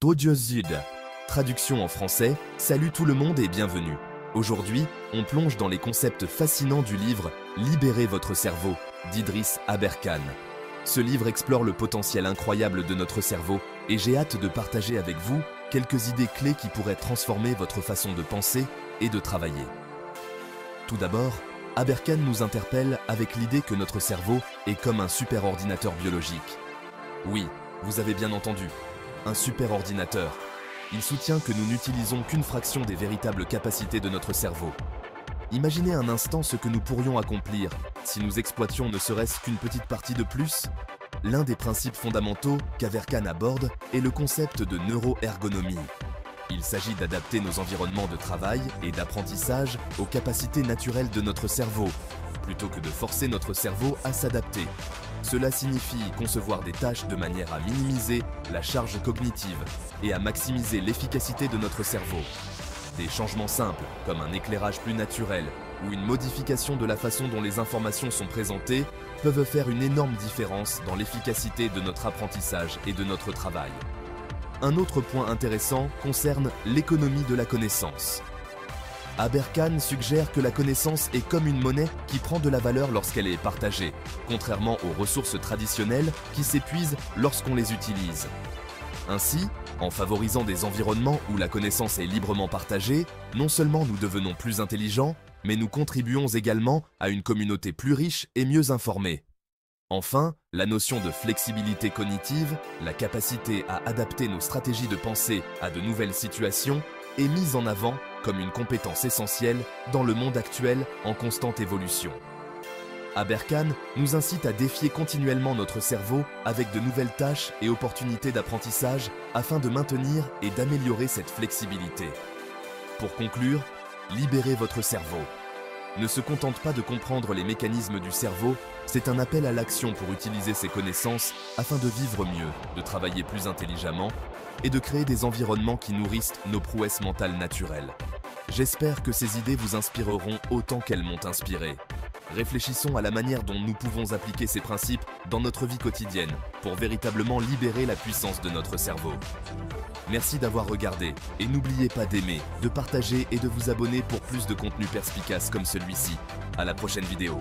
Audiosud. Traduction en français, salut tout le monde et bienvenue. Aujourd'hui, on plonge dans les concepts fascinants du livre « Libérez votre cerveau » d'Idriss Aberkane. Ce livre explore le potentiel incroyable de notre cerveau et j'ai hâte de partager avec vous quelques idées clés qui pourraient transformer votre façon de penser et de travailler. Tout d'abord, Aberkane nous interpelle avec l'idée que notre cerveau est comme un superordinateur biologique. Oui, vous avez bien entendu, un superordinateur. Il soutient que nous n'utilisons qu'une fraction des véritables capacités de notre cerveau. Imaginez un instant ce que nous pourrions accomplir si nous exploitions ne serait-ce qu'une petite partie de plus. L'un des principes fondamentaux qu'Aberkane aborde est le concept de neuroergonomie. Il s'agit d'adapter nos environnements de travail et d'apprentissage aux capacités naturelles de notre cerveau, plutôt que de forcer notre cerveau à s'adapter. Cela signifie concevoir des tâches de manière à minimiser la charge cognitive et à maximiser l'efficacité de notre cerveau. Des changements simples, comme un éclairage plus naturel ou une modification de la façon dont les informations sont présentées, peuvent faire une énorme différence dans l'efficacité de notre apprentissage et de notre travail. Un autre point intéressant concerne l'économie de la connaissance. Aberkane suggère que la connaissance est comme une monnaie qui prend de la valeur lorsqu'elle est partagée, contrairement aux ressources traditionnelles qui s'épuisent lorsqu'on les utilise. Ainsi, en favorisant des environnements où la connaissance est librement partagée, non seulement nous devenons plus intelligents, mais nous contribuons également à une communauté plus riche et mieux informée. Enfin, la notion de flexibilité cognitive, la capacité à adapter nos stratégies de pensée à de nouvelles situations, est mise en avant comme une compétence essentielle dans le monde actuel en constante évolution. Aberkane nous incite à défier continuellement notre cerveau avec de nouvelles tâches et opportunités d'apprentissage afin de maintenir et d'améliorer cette flexibilité. Pour conclure, libérez votre cerveau. Ne se contente pas de comprendre les mécanismes du cerveau, c'est un appel à l'action pour utiliser ses connaissances afin de vivre mieux, de travailler plus intelligemment et de créer des environnements qui nourrissent nos prouesses mentales naturelles. J'espère que ces idées vous inspireront autant qu'elles m'ont inspiré. Réfléchissons à la manière dont nous pouvons appliquer ces principes dans notre vie quotidienne pour véritablement libérer la puissance de notre cerveau. Merci d'avoir regardé et n'oubliez pas d'aimer, de partager et de vous abonner pour plus de contenu perspicace comme celui-ci. À la prochaine vidéo.